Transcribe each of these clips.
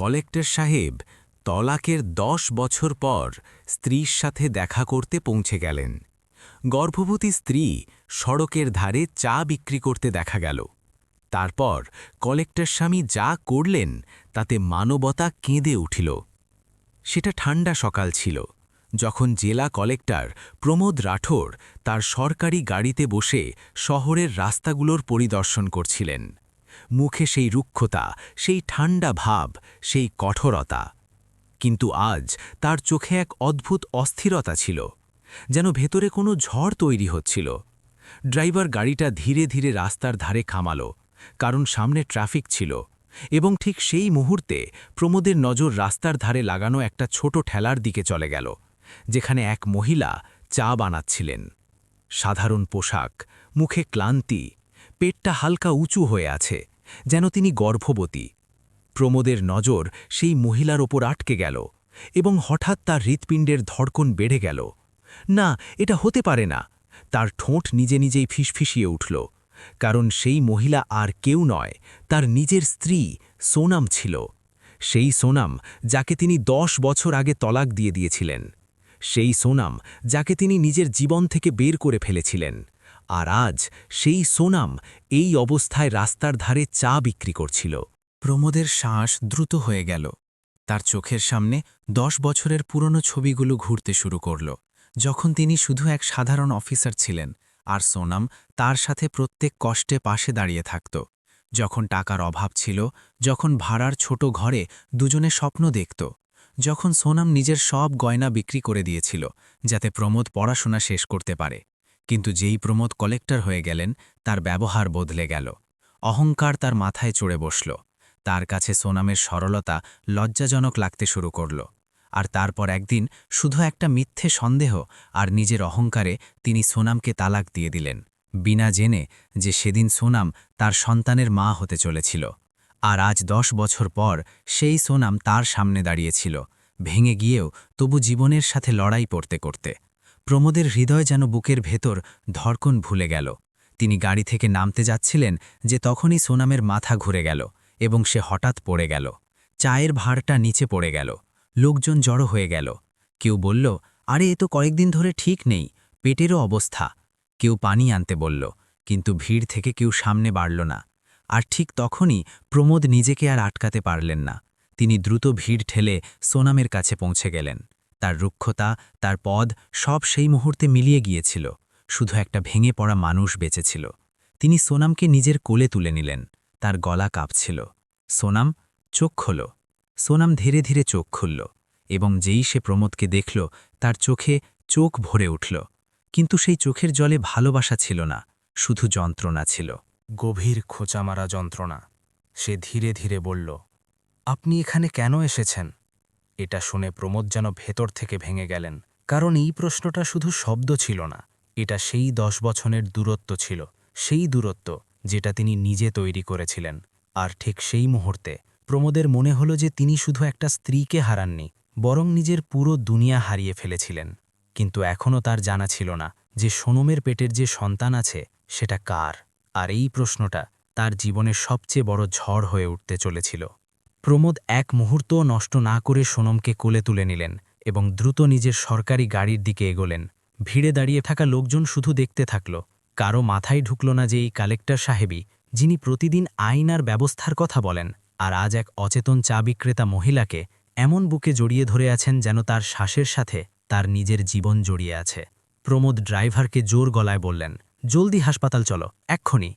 Collector সাহেব তলাকের 10 বছর পর স্ত্রীর সাথে দেখা করতে পৌঁছে গেলেন। গর্ভবতী স্ত্রী সড়কের ধারে চা বিক্রি করতে দেখা গেল। তারপর কলেক্টর স্বামী যা করলেন তাতে মানবতা কেঁদে উঠিল। সেটা ঠান্ডা সকাল ছিল, যখন জেলা কলেক্টর প্রমোদ রাঠোর তার সরকারি গাড়িতে বসে শহরের রাস্তাগুলোর পরিদর্শন করছিলেন। মুখে সেই রুক্ষতা, সেই ঠান্ডা ভাব, সেই কঠোরতা। কিন্তু আজ তার চোখে এক অদ্ভুত অস্থিরতা ছিল, যেন ভেতরে কোনো ঝড় তৈরি হচ্ছিল। ড্রাইভার গাড়িটা ধীরে ধীরে রাস্তার ধারে থামাল, কারণ সামনে ট্রাফিক ছিল, এবং ঠিক সেই মুহূর্তে প্রমোদের নজর রাস্তার ধারে লাগানো একটা ছোট ঠেলার দিকে চলে গেল, যেখানে এক মহিলা চা বানাচ্ছিলেন। সাধারণ পোশাক, মুখে ক্লান্তি, পেটটা হালকা উঁচু হয়ে আছে, যেন তিনি গর্ভবতী। প্রমোদের নজর সেই মহিলার ওপর আটকে গেল, এবং হঠাৎ তার হৃৎপিণ্ডের ধড়কন বেড়ে গেল। না, এটা হতে পারে না। তার ঠোঁট নিজে নিজেই ফিসফিসিয়ে উঠল, কারণ সেই মহিলা আর কেউ নয়, তার নিজের স্ত্রী সোনাম ছিল। সেই সোনাম যাকে তিনি 10 বছর আগে তলাক দিয়ে দিয়েছিলেন। সেই সোনাম যাকে তিনি নিজের জীবন থেকে বের করে ফেলেছিলেন। আর আজ সেই সোনাম এই অবস্থায় রাস্তার ধারে চা বিক্রি করছিল। প্রমোদের শ্বাস দ্রুত হয়ে গেল। তার চোখের সামনে 10 বছরের পুরনো ছবিগুলো ঘুরতে শুরু করল, যখন তিনি শুধু এক সাধারণ অফিসার ছিলেন, আর সোনাম তার সাথে প্রত্যেক কষ্টে পাশে দাঁড়িয়ে থাকত। যখন টাকার অভাব ছিল, যখন ভাড়ার ছোট ঘরে দুজনে স্বপ্ন দেখত, যখন সোনাম নিজের সব গয়না বিক্রি করে দিয়েছিল যাতে প্রমোদ পড়াশোনা শেষ করতে পারে। কিন্তু যেই প্রমোদ কলেক্টর হয়ে গেলেন, তার ব্যবহার বদলে গেল। অহংকার তার মাথায় চড়ে বসল। তার কাছে সোনামের সরলতা লজ্জাজনক লাগতে শুরু করল। আর তারপর একদিন শুধু একটা মিথ্যে সন্দেহ আর নিজের অহংকারে তিনি সোনামকে তালাক দিয়ে দিলেন, বিনা জেনে যে সেদিন সোনাম তার সন্তানের মা হতে চলেছিল। আর আজ 10 বছর পর সেই সোনাম তার সামনে দাঁড়িয়েছিল, ভেঙে গিয়েও তবু জীবনের সাথে লড়াই করতে করতে। প্রমোদের হৃদয় যেন বুকের ভেতর ধড়কন ভুলে গেল। তিনি গাড়ি থেকে নামতে যাচ্ছিলেন যে তখনই সোনামের মাথা ঘুরে গেল, এবং সে হঠাৎ পড়ে গেল। চায়ের ভাঁড়টা নিচে পড়ে গেল। লোকজন জড়ো হয়ে গেল। কেউ বলল, আরে এ তো কয়েকদিন ধরে ঠিক নেই, পেটেরও অবস্থা। কেউ পানি আনতে বলল, কিন্তু ভিড় থেকে কেউ সামনে বাড়ল না। আর ঠিক তখনই প্রমোদ নিজেকে আর আটকাতে পারলেন না। তিনি দ্রুত ভিড় ঠেলে সোনামের কাছে পৌঁছে গেলেন। তার রুক্ষতা, তার পদ, সব সেই মুহূর্তে মিলিয়ে গিয়েছিল। শুধু একটা ভেঙে পড়া মানুষ বেঁচেছিল। তিনি সোনামকে নিজের কোলে তুলে নিলেন। তার গলা কাঁপছিল। সোনাম, চোখ খোলো। সোনাম ধীরে ধীরে চোখ খুলল, এবং যেই সে প্রমোদকে দেখল, তার চোখে চোখ ভরে উঠল। কিন্তু সেই চোখের জলে ভালোবাসা ছিল না, শুধু যন্ত্রণা ছিল, গভীর খোঁচামারা যন্ত্রণা। সে ধীরে ধীরে বলল, আপনি এখানে কেন এসেছেন? এটা শুনে প্রমোদ যেন ভেতর থেকে ভেঙে গেলেন, কারণ এই প্রশ্নটা শুধু শব্দ ছিল না, এটা সেই 10 বছরের দূরত্ব ছিল, সেই দূরত্ব যেটা তিনি নিজে তৈরি করেছিলেন। আর ঠিক সেই মুহূর্তে প্রমোদের মনে হলো যে তিনি শুধু একটা স্ত্রীকে হারাননি, বরং নিজের পুরো দুনিয়া হারিয়ে ফেলেছিলেন। কিন্তু এখনও তার জানা ছিল না যে সোনমের পেটের যে সন্তান আছে সেটা কার। আর এই প্রশ্নটা তার জীবনের সবচেয়ে বড় ঝড় হয়ে উঠতে চলেছিল। প্রমোদ এক মুহূর্তও নষ্ট না করে সোনমকে কোলে তুলে নিলেন, এবং দ্রুত নিজের সরকারি গাড়ির দিকে এগোলেন। ভিড়ে দাঁড়িয়ে থাকা লোকজন শুধু দেখতে থাকল। কারো মাথায় ঢুকল না যে এই কালেক্টর সাহেবই, যিনি প্রতিদিন আইন আর ব্যবস্থার কথা বলেন, আর আজ এক অচেতন চা বিক্রেতা মহিলাকে এমন বুকে জড়িয়ে ধরে আছেন যেন তার শ্বাসের সাথে তার নিজের জীবন জড়িয়ে আছে। প্রমোদ ড্রাইভারকে জোর গলায় বললেন, জলদি হাসপাতাল চলো, এক্ষুনি।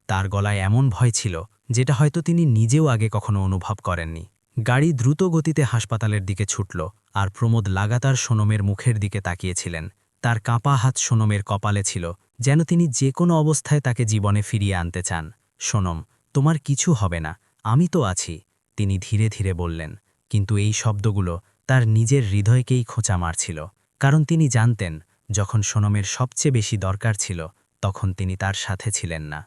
তার গলায় এমন ভয় ছিল যেটা হয়তো তিনি নিজেও আগে কখনো অনুভব করেননি। গাড়ি দ্রুত গতিতে হাসপাতালের দিকে ছুটল, আর প্রমোদ লাগাতার সোনমের মুখের দিকে তাকিয়েছিলেন। তার কাঁপা হাত সোনমের কপালে ছিল, যেন তিনি যে কোনো অবস্থায় তাকে জীবনে ফিরিয়ে আনতে চান। সোনম, তোমার কিছু হবে না, আমি তো আছি, তিনি ধীরে ধীরে বললেন। কিন্তু এই শব্দগুলো তার নিজের হৃদয়কেই খোঁচা মারছিল, কারণ তিনি জানতেন যখন সোনমের সবচেয়ে বেশি দরকার ছিল তখন তিনি তার সাথে ছিলেন না।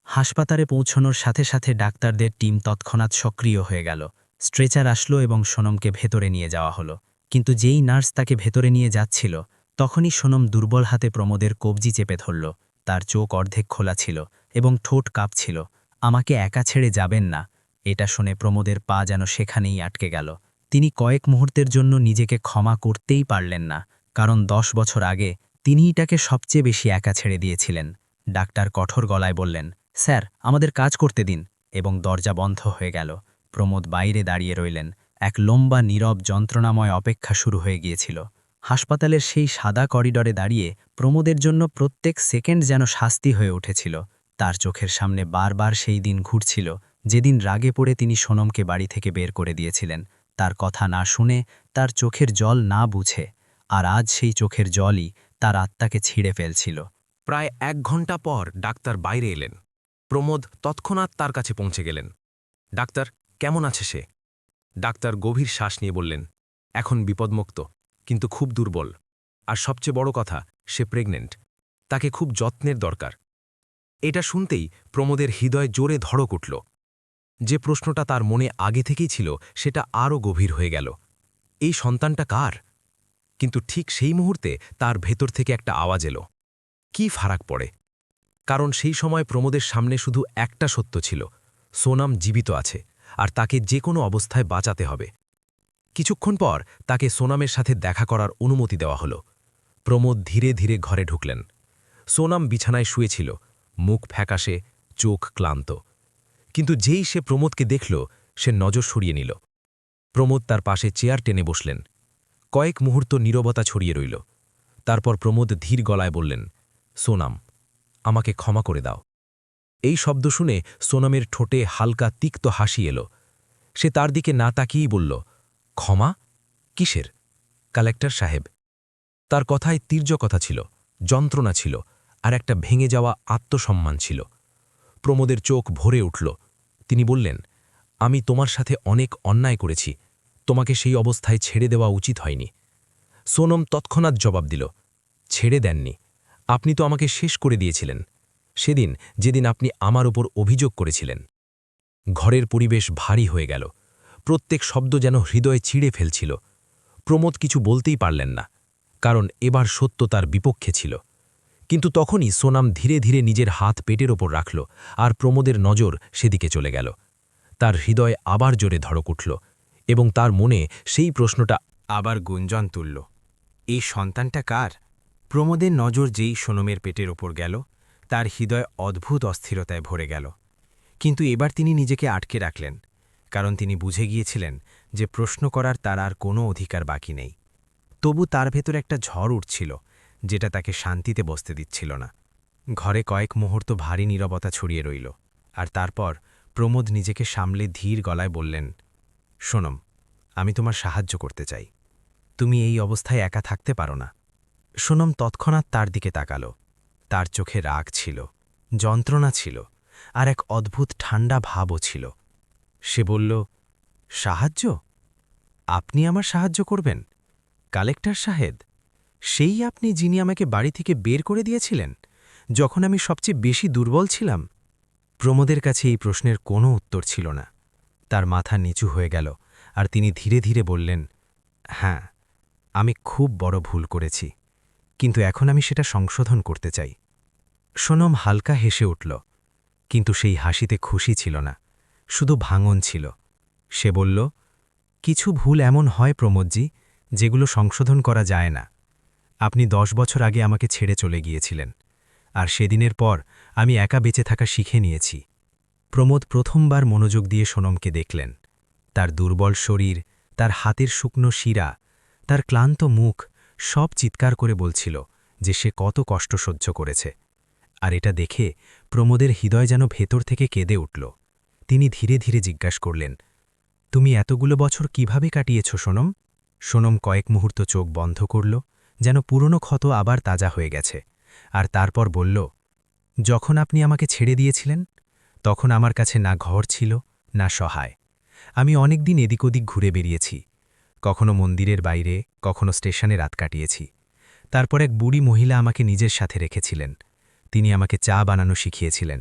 হাসপাতালে পৌঁছানোর সাথে সাথে ডাক্তারদের টিম তৎক্ষণাৎ সক্রিয় হয়ে গেল। স্ট্রেচার আসলো এবং সোনমকে ভেতরে নিয়ে যাওয়া হলো। কিন্তু যেই নার্স তাকে ভেতরে নিয়ে যাচ্ছিল, তখনই সোনম দুর্বল হাতে প্রমোদের কবজি চেপে ধরল। তার চোখ অর্ধেক খোলা ছিল এবং ঠোঁট কাঁপছিল। আমাকে একা ছেড়ে যাবেন না, এটা শুনে প্রমোদের পা যেন সেখানেই আটকে গেল। তিনি কয়েক মুহূর্তের জন্য নিজেকে ক্ষমা করতেই পারলেন না, কারণ 10 বছর আগে তিনিই তাকে সবচেয়ে বেশি একা ছেড়ে দিয়েছিলেন। ডাক্তার কঠোর গলায় বললেন, স্যার, আমাদের কাজ করতে দিন, এবং দরজা বন্ধ হয়ে গেল। প্রমোদ বাইরে দাঁড়িয়ে রইলেন। এক লম্বা নীরব যন্ত্রণাময় অপেক্ষা শুরু হয়ে গিয়েছিল। হাসপাতালের সেই সাদা করিডরে দাঁড়িয়ে প্রমোদের জন্য প্রত্যেক সেকেন্ড যেন শাস্তি হয়ে উঠেছিল। তার চোখের সামনে বারবার সেই দিন ঘুরছিল, যেদিন রাগে পড়ে তিনি সোনমকে বাড়ি থেকে বের করে দিয়েছিলেন, তার কথা না শুনে, তার চোখের জল না বুঝে। আর আজ সেই চোখের জলই তার আত্মাকে ছিঁড়ে ফেলছিল। প্রায় 1 ঘন্টা পর ডাক্তার বাইরে এলেন। প্রমোদ তৎক্ষণাৎ তার কাছে পৌঁছে গেলেন। ডাক্তার, কেমন আছে সে? ডাক্তার গভীর শ্বাস নিয়ে বললেন, এখন বিপদমুক্ত, কিন্তু খুব দুর্বল। আর সবচেয়ে বড় কথা, সে প্রেগনেন্ট। তাকে খুব যত্নের দরকার। এটা শুনতেই প্রমোদের হৃদয় জোরে ধড়ক উঠল। যে প্রশ্নটা তার মনে আগে থেকেই ছিল সেটা আরও গভীর হয়ে গেল। এই সন্তানটা কার? কিন্তু ঠিক সেই মুহূর্তে তার ভেতর থেকে একটা আওয়াজ এলো, কি ফারাক পড়ে? কারণ সেই সময় প্রমোদের সামনে শুধু একটা সত্য ছিল, সোনাম জীবিত আছে, আর তাকে যে কোনো অবস্থায় বাঁচাতে হবে। কিছুক্ষণ পর তাকে সোনামের সাথে দেখা করার অনুমতি দেওয়া হলো। প্রমোদ ধীরে ধীরে ঘরে ঢুকলেন। সোনাম বিছানায় শুয়েছিল, মুখ ফ্যাকাশে, চোখ ক্লান্ত। কিন্তু যেই সে প্রমোদকে দেখল, সে নজর সরিয়ে নিল। প্রমোদ তার পাশে চেয়ার টেনে বসলেন। কয়েক মুহূর্ত নীরবতা ছড়িয়ে রইল। তারপর প্রমোদ ধীর গলায় বললেন, সোনাম, আমাকে ক্ষমা করে দাও। এই শব্দ শুনে সোনামের ঠোঁটে হালকা তিক্ত হাসি এলো। সে তার দিকে না তাকিয়েই বলল, ক্ষমা? কিসের? কালেক্টর সাহেব। তার কথায় তীর্যকথা ছিল, যন্ত্রণা ছিল, আর একটা ভেঙে যাওয়া আত্মসম্মান ছিল। প্রমোদের চোখ ভরে উঠল। তিনি বললেন, আমি তোমার সাথে অনেক অন্যায় করেছি, তোমাকে সেই অবস্থায় ছেড়ে দেওয়া উচিত হয়নি। সোনম তৎক্ষণাৎ জবাব দিল, ছেড়ে দেননি, আপনি তো আমাকে শেষ করে দিয়েছিলেন, সেদিন যেদিন আপনি আমার ওপর অভিযোগ করেছিলেন। ঘরের পরিবেশ ভারী হয়ে গেল। প্রত্যেক শব্দ যেন হৃদয়ে ছিঁড়ে ফেলছিল। প্রমোদ কিছু বলতেই পারলেন না, কারণ এবার সত্য তার বিপক্ষে ছিল। কিন্তু তখনই সোনাম ধীরে ধীরে নিজের হাত পেটের ওপর রাখল, আর প্রমোদের নজর সেদিকে চলে গেল। তার হৃদয় আবার জোরে ধড়ক উঠল, এবং তার মনে সেই প্রশ্নটা আবার গুঞ্জন তুলল, এই সন্তানটা কার? প্রমোদের নজর যেই সোনমের পেটের ওপর গেল, তার হৃদয় অদ্ভুত অস্থিরতায় ভরে গেল। কিন্তু এবার তিনি নিজেকে আটকে রাখলেন, কারণ তিনি বুঝে গিয়েছিলেন যে প্রশ্ন করার তার আর কোনো অধিকার বাকি নেই। তবু তার ভেতর একটা ঝড় উঠছিল, যেটা তাকে শান্তিতে বসতে দিচ্ছিল না। ঘরে কয়েক মুহূর্ত ভারী নীরবতা ছড়িয়ে রইল, আর তারপর প্রমোদ নিজেকে সামলে ধীর গলায় বললেন, সোনম, আমি তোমার সাহায্য করতে চাই। তুমি এই অবস্থায় একা থাকতে পারো না। সোনম তৎক্ষণাৎ তার দিকে তাকাল। তার চোখে রাগ ছিল, যন্ত্রণা ছিল, আর এক অদ্ভুত ঠান্ডা ভাবও ছিল। সে বলল, সাহায্য? আপনি আমার সাহায্য করবেন? কালেক্টর সাহেব, সেই আপনি যিনি আমাকে বাড়ি থেকে বের করে দিয়েছিলেন, যখন আমি সবচেয়ে বেশি দুর্বল ছিলাম? প্রমোদের কাছে এই প্রশ্নের কোনো উত্তর ছিল না। তার মাথা নিচু হয়ে গেল, আর তিনি ধীরে ধীরে বললেন, হ্যাঁ, আমি খুব বড় ভুল করেছি, কিন্তু এখন আমি সেটা সংশোধন করতে চাই। সোনম হালকা হেসে উঠল, কিন্তু সেই হাসিতে খুশি ছিল না, শুধু ভাঙন ছিল। সে বলল, কিছু ভুল এমন হয় প্রমোদজি, যেগুলো সংশোধন করা যায় না। আপনি 10 বছর আগে আমাকে ছেড়ে চলে গিয়েছিলেন, আর সেদিনের পর আমি একা বেঁচে থাকা শিখে নিয়েছি। প্রমোদ প্রথমবার মনোযোগ দিয়ে সোনমকে দেখলেন। তার দুর্বল শরীর, তার হাতের শুকনো শিরা, তার ক্লান্ত মুখ, সব চিৎকার করে বলছিল যে সে কত কষ্ট সহ্য করেছে। আর এটা দেখে প্রমোদের হৃদয় যেন ভেতর থেকে কেঁদে উঠল। তিনি ধীরে ধীরে জিজ্ঞাসা করলেন, তুমি এতগুলো বছর কিভাবে কাটিয়েছ সোনম? সোনম কয়েক মুহূর্ত চোখ বন্ধ করল, যেন পুরনো ক্ষত আবার তাজা হয়ে গেছে, আর তারপর বলল, যখন আপনি আমাকে ছেড়ে দিয়েছিলেন, তখন আমার কাছে না ঘর ছিল, না সহায়। আমি অনেক দিন এদিক ওদিক ঘুরে বেরিয়েছি, কখনো মন্দিরের বাইরে, কখনো স্টেশনে রাত কাটিয়েছি। তারপর এক বুড়ি মহিলা আমাকে নিজের সাথে রেখেছিলেন। তিনি আমাকে চা বানানো শিখিয়েছিলেন,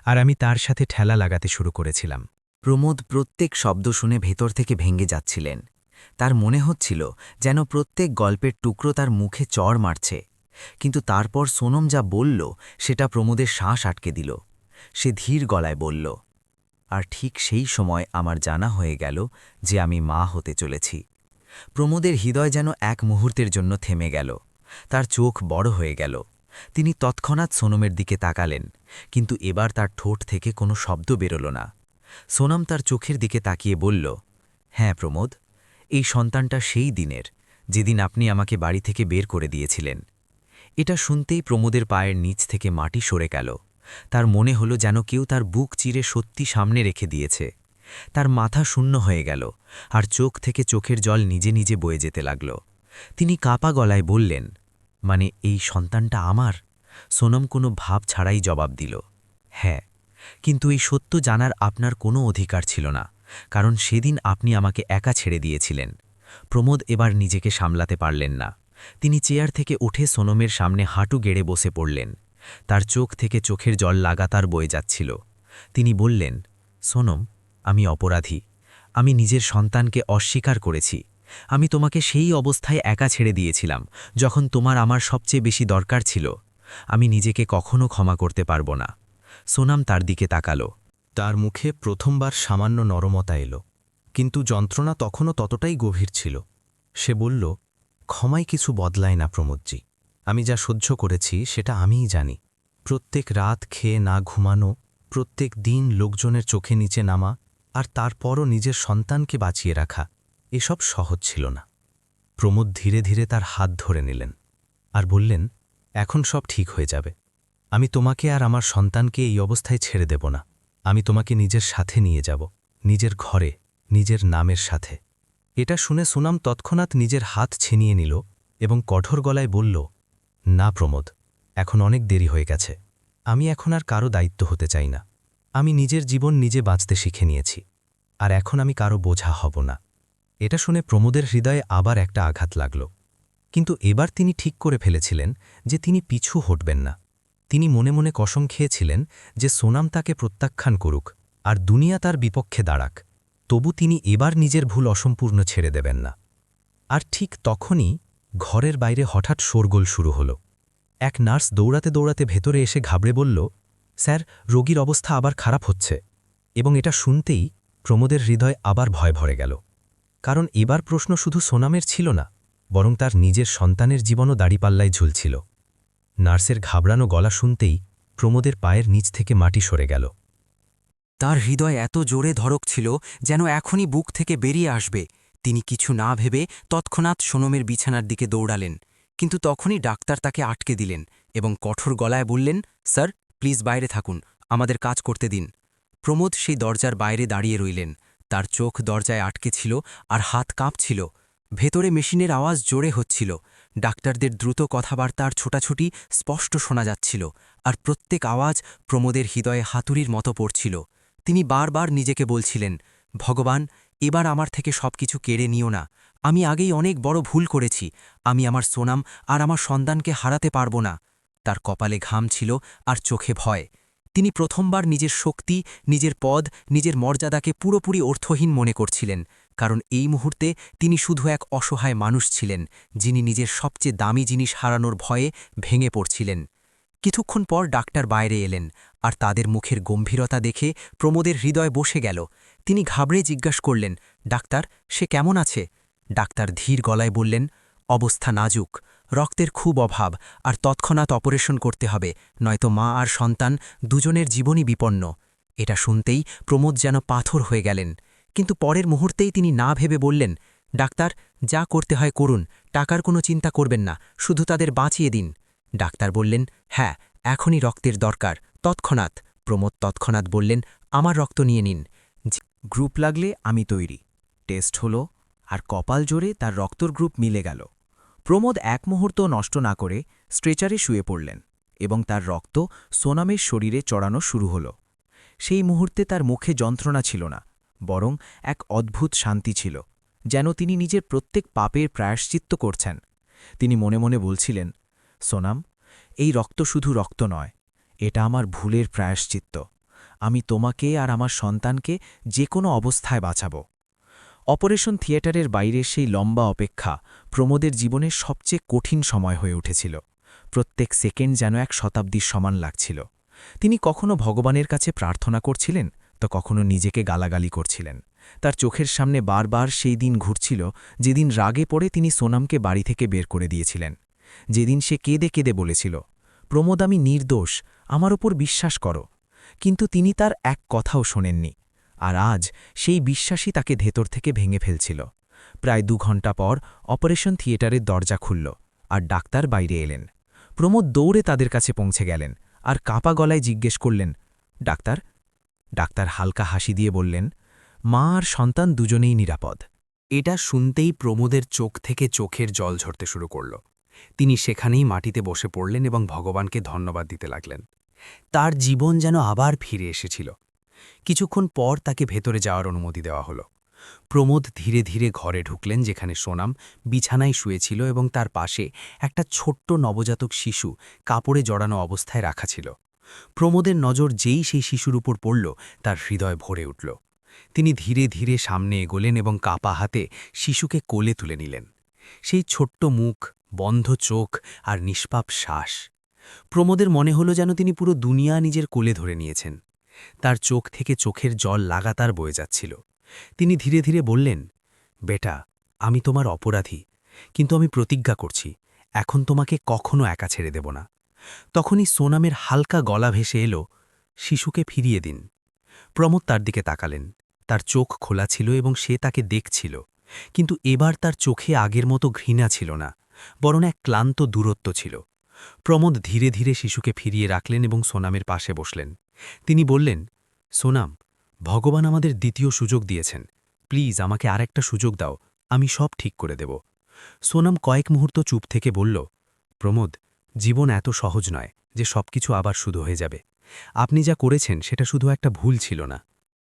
আর আমি তার সাথে ঠেলা লাগাতে শুরু করেছিলাম। প্রমোদ প্রত্যেক শব্দ শুনে ভেতর থেকে ভেঙে যাচ্ছিলেন। তার মনে হচ্ছিল যেন প্রত্যেক গল্পের টুকরো তার মুখে চড় মারছে। কিন্তু তারপর সোনম যা বলল, সেটা প্রমোদের শ্বাস আটকে দিল। সে ধীর গলায় বলল, আর ঠিক সেই সময় আমার জানা হয়ে গেল যে আমি মা হতে চলেছি। প্রমোদের হৃদয় যেন এক মুহূর্তের জন্য থেমে গেল। তার চোখ বড় হয়ে গেল। তিনি তৎক্ষণাৎ সোনমের দিকে তাকালেন, কিন্তু এবার তার ঠোঁট থেকে কোনো শব্দ বেরোল না। সোনম তার চোখের দিকে তাকিয়ে বলল, হ্যাঁ প্রমোদ, এই সন্তানটা সেই দিনের, যেদিন আপনি আমাকে বাড়ি থেকে বের করে দিয়েছিলেন। এটা শুনতেই প্রমোদের পায়ের নিচ থেকে মাটি সরে গেল। তার মনে হলো যেন কেউ তার বুক চিরে সত্যি সামনে রেখে দিয়েছে। তার মাথা শূন্য হয়ে গেল, আর চোখ থেকে চোখের জল নিজে নিজে বয়ে যেতে লাগল। তিনি কাঁপা গলায় বললেন, মানে এই সন্তানটা আমার? সোনম কোনো ভাব ছাড়াই জবাব দিল, হ্যাঁ, কিন্তু এই সত্য জানার আপনার কোনো অধিকার ছিল না, কারণ সেদিন আপনি আমাকে একা ছেড়ে দিয়েছিলেন। প্রমোদ এবার নিজেকে সামলাতে পারলেন না। তিনি চেয়ার থেকে উঠে সোনমের সামনে হাঁটু গেড়ে বসে পড়লেন। তার চোখ থেকে চোখের জল লাগাতার বয়ে যাচ্ছিল। তিনি বললেন, সোনম, আমি অপরাধী। আমি নিজের সন্তানকে অস্বীকার করেছি। আমি তোমাকে সেই অবস্থায় একা ছেড়ে দিয়েছিলাম যখন তোমার আমার সবচেয়ে বেশি দরকার ছিল। আমি নিজেকে কখনো ক্ষমা করতে পারব না। সোনাম তার দিকে তাকালো। তার মুখে প্রথমবার সামান্য নরমতা এলো, কিন্তু যন্ত্রণা তখনও ততটাই গভীর ছিল। সে বলল, ক্ষমায় কিছু বদলায় না প্রমোদজি। আমি যা সহ্য করেছি সেটা আমিই জানি। প্রত্যেক রাত খেয়ে না ঘুমানো, প্রত্যেক দিন লোকজনের চোখে নিচে নামা, আর তারপরও নিজের সন্তানকে বাঁচিয়ে রাখা, এসব সহজ ছিল না। প্রমোদ ধীরে ধীরে তার হাত ধরে নিলেন আর বললেন, এখন সব ঠিক হয়ে যাবে। আমি তোমাকে আর আমার সন্তানকে এই অবস্থায় ছেড়ে দেব না। আমি তোমাকে নিজের সাথে নিয়ে যাব, নিজের ঘরে, নিজের নামের সাথে। এটা শুনে সোনাম তৎক্ষণাৎ নিজের হাত ছিনিয়ে নিল এবং কঠোর গলায় বলল, না প্রমোদ, এখন অনেক দেরি হয়ে গেছে। আমি এখন আর কারো দায়িত্ব হতে চাই না। আমি নিজের জীবন নিজে বাঁচতে শিখে নিয়েছি, আর এখন আমি কারো বোঝা হব না। এটা শুনে প্রমোদের হৃদয়ে আবার একটা আঘাত লাগল, কিন্তু এবার তিনি ঠিক করে ফেলেছিলেন যে তিনি পিছু হটবেন না। তিনি মনে মনে কসম খেয়েছিলেন যে সোনাম তাকে প্রত্যাখ্যান করুক আর দুনিয়া তার বিপক্ষে দাঁড়াক, তবু তিনি এবার নিজের ভুল অসম্পূর্ণ ছেড়ে দেবেন না। আর ঠিক তখনই ঘরের বাইরে হঠাৎ শোরগোল শুরু হল। এক নার্স দৌড়াতে দৌড়াতে ভেতরে এসে ঘাবড়ে বলল, স্যার, রোগীর অবস্থা আবার খারাপ হচ্ছে। এবং এটা শুনতেই প্রমোদের হৃদয় আবার ভয় ভরে গেল, কারণ এবার প্রশ্ন শুধু সোনামের ছিল না, বরং তার নিজের সন্তানের জীবনও দাড়িপাল্লায় ঝুলছিল। নার্সের ঘাবড়ানো গলা শুনতেই প্রমোদের পায়ের নিচ থেকে মাটি সরে গেল। তার হৃদয় এত জোরে ধড়কছিল যেন এখনই বুক থেকে বেরিয়ে আসবে। তিনি কিছু না ভেবে তৎক্ষণাৎ সোনমের বিছানার দিকে দৌড়ালেন, কিন্তু তখনই ডাক্তার তাকে আটকে দিলেন এবং কঠোর গলায় বললেন, স্যার, প্লিজ বাইরে থাকুন, আমাদের কাজ করতে দিন। প্রমোদ সেই দরজার বাইরে দাঁড়িয়ে রইলেন। তার চোখ দরজায় আটকে ছিল আর হাত কাঁপছিল। ভেতরে মেশিনের আওয়াজ জোরে হচ্ছিল। ডাক্তারদের দ্রুত কথাবার্তার ছোটাছুটি স্পষ্ট শোনা যাচ্ছিল, আর প্রত্যেক আওয়াজ প্রমোদের হৃদয়ে হাতুড়ির মতো পড়ছিল। তিনি বারবার নিজেকে বলছিলেন, ভগবান, এবার আমার থেকে সবকিছু কেড়ে নিও না। আমি আগেই অনেক বড় ভুল করেছি। আমি আমার সোনাম আর আমার সন্তানকে হারাতে পারব না। তার কপালে ঘাম ছিল আর চোখে ভয়। তিনি প্রথমবার নিজের শক্তি, নিজের পদ, নিজের মর্যাদাকে পুরোপুরি অর্থহীন মনে করছিলেন, কারণ এই মুহূর্তে তিনি শুধু এক অসহায় মানুষ ছিলেন, যিনি নিজের সবচেয়ে দামি জিনিস হারানোর ভয়ে ভেঙে পড়ছিলেন। কিছুক্ষণ পর ডাক্তার বাইরে এলেন, আর তাদের মুখের গম্ভীরতা দেখে প্রমোদের হৃদয় বসে গেল। তিনি ঘাবড়ে জিজ্ঞাসা করলেন, ডাক্তার, সে কেমন আছে? ডাক্তার ধীর গলায় বললেন, অবস্থা নাজুক, রক্তের খুব অভাব, আর তৎক্ষণাৎ অপারেশন করতে হবে, নয়তো মা আর সন্তান দুজনের জীবনই বিপন্ন। এটা শুনতেই প্রমোদ যেন পাথর হয়ে গেলেন, কিন্তু পরের মুহূর্তেই তিনি না ভেবে বললেন, ডাক্তার, যা করতে হয় করুন, টাকার কোনো চিন্তা করবেন না, শুধু তাদের বাঁচিয়ে দিন। ডাক্তার বললেন, হ্যাঁ, এখনই রক্তের দরকার, তৎক্ষণাৎ। প্রমোদ তৎক্ষণাৎ বললেন, আমার রক্ত নিয়ে নিন। গ্রুপ লাগলে আমি তৈরি। টেস্ট হলো, আর কপাল জোরে তার রক্তর গ্রুপ মিলে গেল। প্রমোদ এক মুহূর্ত নষ্ট না করে স্ট্রেচারে শুয়ে পড়লেন এবং তার রক্ত সোনামের শরীরে চড়ানো শুরু হল। সেই মুহূর্তে তার মুখে যন্ত্রণা ছিল না, বরং এক অদ্ভুত শান্তি ছিল, যেন তিনি নিজের প্রত্যেক পাপের প্রায়শ্চিত্ত করছেন। তিনি মনে মনে বলছিলেন, সোনাম, এই রক্ত শুধু রক্ত নয়, এটা আমার ভুলের প্রায়শ্চিত্ত। আমি তোমাকে আর আমার সন্তানকে যে কোনো অবস্থায় বাঁচাব। অপারেশন থিয়েটারের বাইরে সেই লম্বা অপেক্ষা প্রমোদের জীবনের সবচেয়ে কঠিন সময় হয়ে উঠেছিল। প্রত্যেক সেকেন্ড যেন এক শতাব্দীর সমান লাগছিল। তিনি কখনো ভগবানের কাছে প্রার্থনা করছিলেন, তো কখনো নিজেকে গালাগালি করছিলেন। তার চোখের সামনে বারবার সেই দিন ঘুরছিল যেদিন রাগে পড়ে তিনি সোনামকে বাড়ি থেকে বের করে দিয়েছিলেন, যেদিন সে কেঁদে কেঁদে বলেছিল, প্রমোদ আমি নির্দোষ, আমার ওপর বিশ্বাস করো। কিন্তু তিনি তার এক কথাও শোনেননি। আর আজ সেই বিশ্বাসই তাকে ভেতর থেকে ভেঙে ফেলছিল। প্রায় 2 ঘণ্টা পর অপারেশন থিয়েটারের দরজা খুলল, আর ডাক্তার বাইরে এলেন। প্রমোদ দৌড়ে তাদের কাছে পৌঁছে গেলেন, আর কাপা গলায় জিজ্ঞেস করলেন, ডাক্তার? ডাক্তার হালকা হাসি দিয়ে বললেন, মা আর সন্তান দুজনেই নিরাপদ। এটা শুনতেই প্রমোদের চোখ থেকে চোখের জল ঝরতে শুরু করল। তিনি সেখানেই মাটিতে বসে পড়লেন এবং ভগবানকে ধন্যবাদ দিতে লাগলেন। তার জীবন যেন আবার ফিরে এসেছিল। কিছুক্ষণ পর তাকে ভেতরে যাওয়ার অনুমতি দেওয়া হলো। প্রমোদ ধীরে ধীরে ঘরে ঢুকলেন, যেখানে সোনাম বিছানায় শুয়েছিল এবং তার পাশে একটা ছোট্ট নবজাতক শিশু কাপড়ে জড়ানো অবস্থায় রাখা ছিল। প্রমোদের নজর যেই সেই শিশুর উপর পড়ল, তার হৃদয় ভরে উঠল। তিনি ধীরে ধীরে সামনে এগোলেন এবং কাপা হাতে শিশুকে কোলে তুলে নিলেন। সেই ছোট্ট মুখ, বন্ধ চোখ আর নিষ্পাপ শ্বাস। প্রমোদের মনে হলো যেন তিনি পুরো দুনিয়া নিজের কোলে ধরে নিয়েছেন। তার চোখ থেকে চোখের জল লাগাতার বয়ে যাচ্ছিল। তিনি ধীরে ধীরে বললেন, বেটা, আমি তোমার অপরাধী, কিন্তু আমি প্রতিজ্ঞা করছি এখন তোমাকে কখনো একা ছেড়ে দেব না। তখনই সোনামের হালকা গলা ভেসে এলো, শিশুকে ফিরিয়ে দিন। প্রমোদ তার দিকে তাকালেন। তার চোখ খোলা ছিল এবং সে তাকে দেখছিল, কিন্তু এবার তার চোখে আগের মতো ঘৃণা ছিল না, বরং এক ক্লান্ত দূরত্ব ছিল। প্রমোদ ধীরে ধীরে শিশুকে ফিরিয়ে রাখলেন এবং সোনামের পাশে বসলেন। তিনি বললেন, সোনাম, ভগবান আমাদের দ্বিতীয় সুযোগ দিয়েছেন, প্লিজ আমাকে আরেকটা সুযোগ দাও, আমি সব ঠিক করে দেব। সোনাম কয়েক মুহূর্ত চুপ থেকে বলল, প্রমোদ, জীবন এত সহজ নয় যে সবকিছু আবার শুরু হয়ে যাবে। আপনি যা করেছেন সেটা শুধু একটা ভুল ছিল না।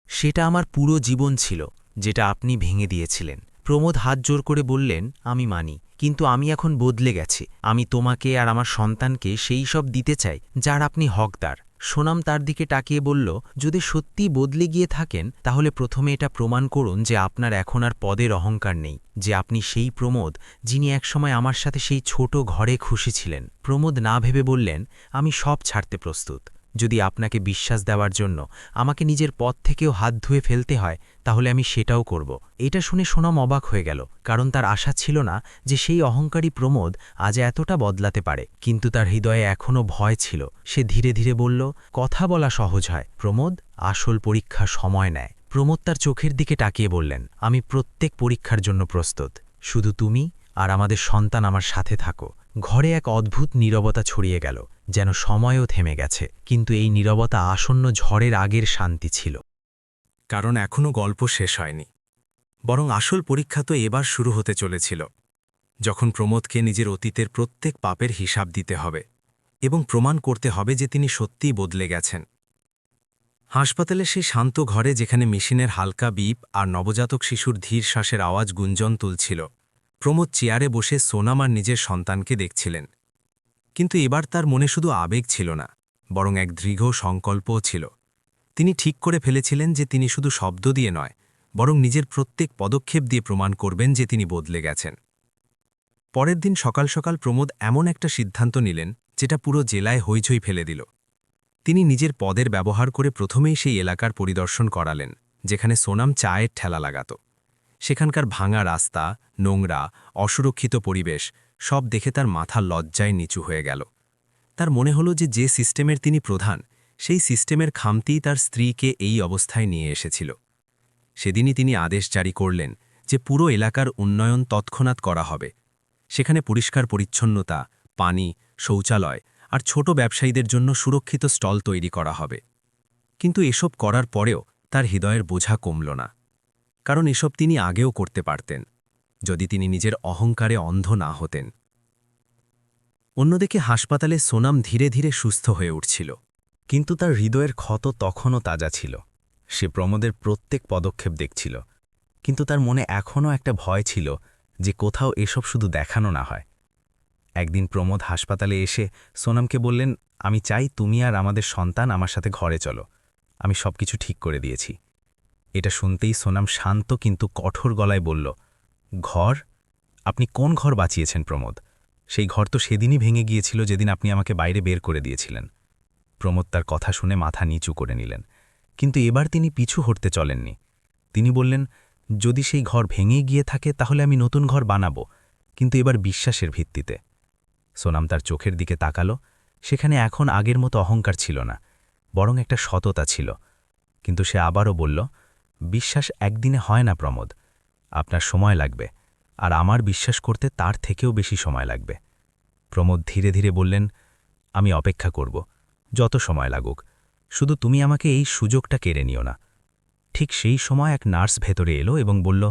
সেটা আমার পুরো জীবন ছিল, যেটা আপনি ভেঙে দিয়েছিলেন। প্রমোদ হাত জোর করে বললেন, আমি মানি, কিন্তু আমি এখন বদলে গেছি। আমি তোমাকে আর আমার সন্তানকে সেই সব দিতে চাই যার আপনি হকদার। সোনাম তার দিকে তাকিয়ে বলল, যদি সত্যি বদলে গিয়ে থাকেন তাহলে প্রথমে এটা প্রমাণ করুন যে আপনার এখন আর পদের অহংকার নেই, যে আপনি সেই প্রমোদ যিনি একসময় আমার সাথে সেই ছোট ঘরে খুশি ছিলেন। প্রমোদ না ভেবে বললেন, আমি সব ছাড়তে প্রস্তুত। যদি আপনাকে বিশ্বাস দেওয়ার জন্য আমাকে নিজের পথ থেকেও হাত ধুয়ে ফেলতে হয়, তাহলে আমি সেটাও করব। এটা শুনে সোনাম অবাক হয়ে গেল, কারণ তার আশা ছিল না যে সেই অহংকারী প্রমোদ আজ এতটা বদলাতে পারে। কিন্তু তার হৃদয়ে এখনও ভয় ছিল। সে ধীরে ধীরে বলল, কথা বলা সহজ হয় প্রমোদ, আসল পরীক্ষা সময় নেয়। প্রমোদ তার চোখের দিকে তাকিয়ে বললেন, আমি প্রত্যেক পরীক্ষার জন্য প্রস্তুত, শুধু তুমি আর আমাদের সন্তান আমার সাথে থাকো। ঘরে এক অদ্ভুত নীরবতা ছড়িয়ে গেল, যেন সময়ও থেমে গেছে, কিন্তু এই নীরবতা আসন্ন ঝড়ের আগের শান্তি ছিল। কারণ এখনও গল্প শেষ হয়নি, বরং আসল পরীক্ষা তো এবার শুরু হতে চলেছিল, যখন প্রমোদকে নিজের অতীতের প্রত্যেক পাপের হিসাব দিতে হবে এবং প্রমাণ করতে হবে যে তিনি সত্যিই বদলে গেছেন। হাসপাতালে সেই শান্ত ঘরে, যেখানে মেশিনের হালকা বিপ আর নবজাতক শিশুর ধীর শ্বাসের আওয়াজ গুঞ্জন তুলছিল, প্রমোদ চেয়ারে বসে সোনাম আর নিজের সন্তানকে দেখছিলেন। কিন্তু এবার তার মনে শুধু আবেগ ছিল না, বরং এক দৃঢ় সংকল্পও ছিল। তিনি ঠিক করে ফেলেছিলেন যে তিনি শুধু শব্দ দিয়ে নয়, বরং নিজের প্রত্যেক পদক্ষেপ দিয়ে প্রমাণ করবেন যে তিনি বদলে গেছেন। পরের দিন সকাল সকাল প্রমোদ এমন একটা সিদ্ধান্ত নিলেন যেটা পুরো জেলায় হইচই ফেলে দিল। তিনি নিজের পদের ব্যবহার করে প্রথমেই সেই এলাকার পরিদর্শন করালেন, যেখানে সোনাম চায়ের ঠেলা লাগাত। সেখানকার ভাঙা রাস্তা, নোংরা, অসুরক্ষিত পরিবেশ সব দেখে তার মাথা লজ্জায় নিচু হয়ে গেল। তার মনে হলো যে সিস্টেমের তিনি প্রধান, সেই সিস্টেমের খামতিই তার স্ত্রীকে এই অবস্থায় নিয়ে এসেছিল। সেদিনই তিনি আদেশ জারি করলেন যে পুরো এলাকার উন্নয়ন তৎক্ষণাৎ করা হবে। সেখানে পরিষ্কার পরিচ্ছন্নতা, পানি, শৌচালয় আর ছোট ব্যবসায়ীদের জন্য সুরক্ষিত স্টল তৈরি করা হবে। কিন্তু এসব করার পরেও তার হৃদয়ের বোঝা কমল না, কারণ এসব তিনি আগেও করতে পারতেন, যদি তিনি নিজের অহংকারে অন্ধ না হতেন। অন্যদিকে হাসপাতালে সোনাম ধীরে ধীরে সুস্থ হয়ে উঠছিল, কিন্তু তার হৃদয়ের ক্ষত তখনও তাজা ছিল। সে প্রমোদের প্রত্যেক পদক্ষেপ দেখছিল, কিন্তু তার মনে এখনও একটা ভয় ছিল যে কোথাও এসব শুধু দেখানো না হয়। একদিন প্রমোদ হাসপাতালে এসে সোনামকে বললেন, আমি চাই তুমি আর আমাদের সন্তান আমার সাথে ঘরে চলো, আমি সবকিছু ঠিক করে দিয়েছি। এটা শুনতেই সোনাম শান্ত কিন্তু কঠোর গলায় বলল, ঘর? আপনি কোন ঘর বাঁচিয়েছেন প্রমোদ? সেই ঘর তো সেদিনই ভেঙে গিয়েছিল যেদিন আপনি আমাকে বাইরে বের করে দিয়েছিলেন। প্রমোদ তার কথা শুনে মাথা নিচু করে নিলেন। কিন্তু এবার তিনি পিছু হটতে চলেননি। তিনি বললেন, যদি সেই ঘর ভেঙে গিয়ে থাকে তাহলে আমি নতুন ঘর বানাবো, কিন্তু এবার বিশ্বাসের ভিত্তিতে। সোনাম তার চোখের দিকে তাকালো। সেখানে এখন আগের মতো অহংকার ছিল না, বরং একটা সততা ছিল। কিন্তু সে আবারও বলল, বিশ্বাস একদিনে হয় না প্রমোদ, আপনার সময় লাগবে, আর আমার বিশ্বাস করতে তার থেকেও বেশি সময় লাগবে। প্রমোদ ধীরে ধীরে বললেন, আমি অপেক্ষা করব, যত সময় লাগুক, শুধু তুমি আমাকে এই সুযোগটা কেড়ে নিও না। ঠিক সেই সময় এক নার্স ভেতরে এলো এবং বলল,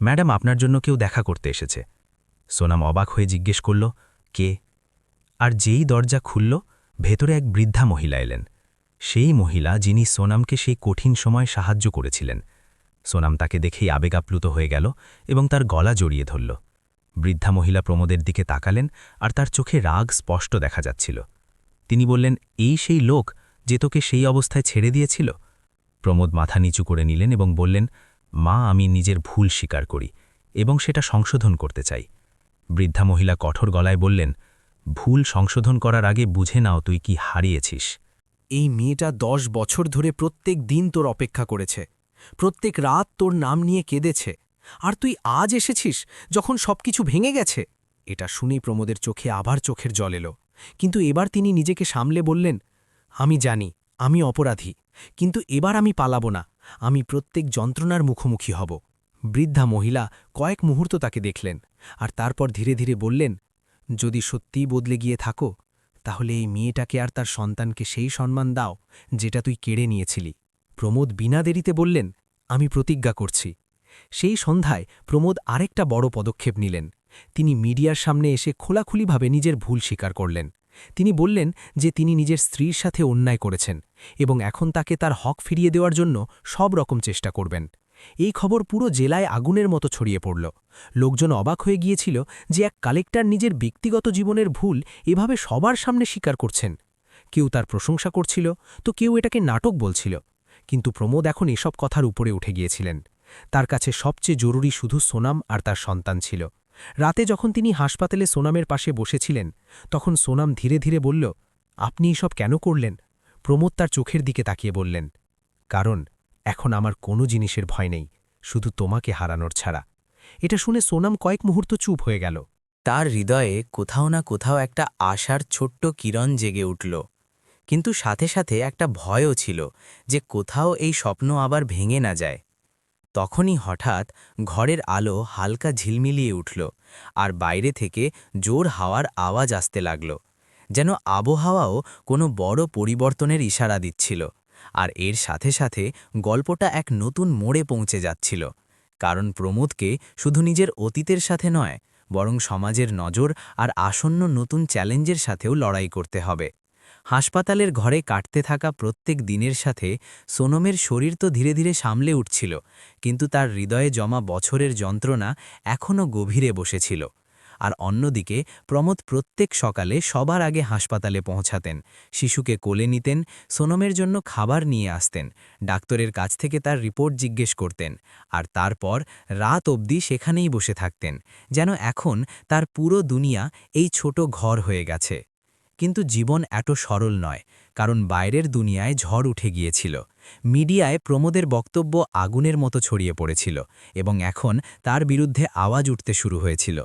ম্যাডাম, আপনার জন্য কেউ দেখা করতে এসেছে। সোনাম অবাক হয়ে জিজ্ঞেস করল, কে? আর যেই দরজা খুলল, ভেতরে এক বৃদ্ধা মহিলা এলেন। সেই মহিলা যিনি সোনামকে সেই কঠিন সময় সাহায্য করেছিলেন। সোনাম তাকে দেখেই আবেগাপ্লুত হয়ে গেল এবং তার গলা জড়িয়ে ধরল। বৃদ্ধা মহিলা প্রমোদের দিকে তাকালেন, আর তার চোখে রাগ স্পষ্ট দেখা যাচ্ছিল। তিনি বললেন, এই সেই লোক যে তোকে সেই অবস্থায় ছেড়ে দিয়েছিল? প্রমোদ মাথা নিচু করে নিলেন এবং বললেন, মা, আমি নিজের ভুল স্বীকার করি এবং সেটা সংশোধন করতে চাই। বৃদ্ধা মহিলা কঠোর গলায় বললেন, ভুল সংশোধন করার আগে বুঝে নাও তুই কি হারিয়েছিস। এই মেয়েটা 10 বছর ধরে প্রত্যেক দিন তোর অপেক্ষা করেছে, প্রত্যেক রাত তোর নাম নিয়ে কেঁদেছে, আর তুই আজ এসেছিস যখন সবকিছু ভেঙে গেছে। এটা শুনেই প্রমোদের চোখে আবার চোখের জল এলো, কিন্তু এবার তিনি নিজেকে সামলে বললেন, আমি জানি আমি অপরাধী, কিন্তু এবার আমি পালাবো না, আমি প্রত্যেক যন্ত্রণার মুখোমুখি হব। বৃদ্ধা মহিলা কয়েক মুহূর্ত তাকে দেখলেন, আর তারপর ধীরে ধীরে বললেন, যদি সত্যিই বদলে গিয়ে থাকো, তাহলে এই মেয়েটাকে আর তার সন্তানকে সেই সম্মান দাও যেটা তুই কেড়ে নিয়েছিলি। প্রমোদ বিনা দেরিতে বললেন, আমি প্রতিজ্ঞা করছি। সেই সন্ধ্যায় প্রমোদ আরেকটা বড় পদক্ষেপ নিলেন। তিনি মিডিয়ার সামনে এসে খোলাখুলিভাবে নিজের ভুল স্বীকার করলেন। তিনি বললেন যে তিনি নিজের স্ত্রীর সাথে অন্যায় করেছেন এবং এখন তাকে তার হক ফিরিয়ে দেওয়ার জন্য সব রকম চেষ্টা করবেন। এই খবর পুরো জেলায় আগুনের মতো ছড়িয়ে পড়ল। লোকজন অবাক হয়ে গিয়েছিল যে এক কালেক্টর নিজের ব্যক্তিগত জীবনের ভুল এভাবে সবার সামনে স্বীকার করছেন। কেউ তার প্রশংসা করছিল, তো কেউ এটাকে নাটক বলছিল। কিন্তু প্রমোদ এখন এসব কথার উপরে উঠে গিয়েছিলেন। তার কাছে সবচেয়ে জরুরি শুধু সোনাম আর তার সন্তান ছিল। রাতে যখন তিনি হাসপাতালে সোনামের পাশে বসেছিলেন, তখন সোনাম ধীরে ধীরে বলল, আপনি এসব কেন করলেন? প্রমোদ তার চোখের দিকে তাকিয়ে বললেন, কারণ এখন আমার কোনো জিনিসের ভয় নেই, শুধু তোমাকে হারানোর ছাড়া। এটা শুনে সোনাম কয়েক মুহূর্ত চুপ হয়ে গেল। তার হৃদয়ে কোথাও না কোথাও একটা আশার ছোট্ট কিরণ জেগে উঠল, কিন্তু সাথে সাথে একটা ভয়ও ছিল যে কোথাও এই স্বপ্ন আবার ভেঙে না যায়। তখনই হঠাৎ ঘরের আলো হালকা ঝিলমিলিয়ে উঠল, আর বাইরে থেকে জোর হাওয়ার আওয়াজ আসতে লাগল, যেন আবহাওয়াও কোনো বড় পরিবর্তনের ইশারা দিচ্ছিল। আর এর সাথে সাথে গল্পটা এক নতুন মোড়ে পৌঁছে যাচ্ছিল, কারণ প্রমোদকে শুধু নিজের অতীতের সাথে নয়, বরং সমাজের নজর আর আসন্ন নতুন চ্যালেঞ্জের সাথেও লড়াই করতে হবে। হাসপাতালের ঘরে কাটতে থাকা প্রত্যেক দিনের সাথে সোনমের শরীর তো ধীরে ধীরে সামলে উঠছিল, কিন্তু তার হৃদয়ে জমা বছরের যন্ত্রণা এখনও গভীরে বসেছিল। আর অন্যদিকে প্রমোদ প্রত্যেক সকালে সবার আগে হাসপাতালে পৌঁছাতেন, শিশুকে কোলে নিতেন, সোনমের জন্য খাবার নিয়ে আসতেন, ডাক্তারের কাছ থেকে তার রিপোর্ট জিজ্ঞেস করতেন, আর তারপর রাত অবধি সেখানেই বসে থাকতেন, যেন এখন তার পুরো দুনিয়া এই ছোট ঘর হয়ে গেছে। কিন্তু জীবন এত সরল নয়, কারণ বাইরের দুনিয়ায় ঝড় উঠে গিয়েছিল। মিডিয়ায় প্রমোদের বক্তব্য আগুনের মতো ছড়িয়ে পড়েছিল এবং এখন তার বিরুদ্ধে আওয়াজ উঠতে শুরু হয়েছিল।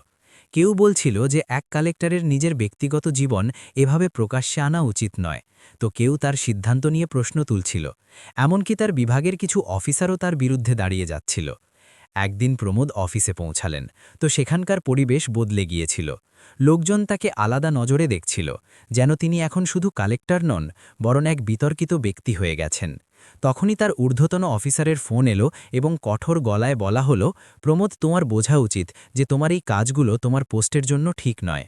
কেউ বলছিল যে এক কালেক্টরের নিজের ব্যক্তিগত জীবন এভাবে প্রকাশ্যে আনা উচিত নয়, তো কেউ তার সিদ্ধান্ত নিয়ে প্রশ্ন তুলছিল। এমনকি তার বিভাগের কিছু অফিসারও তার বিরুদ্ধে দাঁড়িয়ে যাচ্ছিল। একদিন প্রমোদ অফিসে পৌঁছালেন, তো সেখানকার পরিবেশ বদলে গিয়েছিল। লোকজন তাকে আলাদা নজরে দেখছিল, যেন তিনি এখন শুধু কালেক্টর নন, বরং এক বিতর্কিত ব্যক্তি হয়ে গেছেন। তখনই তার ঊর্ধ্বতন অফিসারের ফোন এলো এবং কঠোর গলায় বলা হলো, প্রমোদ, তোমার বোঝা উচিত যে তোমার এই কাজগুলো তোমার পোস্টের জন্য ঠিক নয়।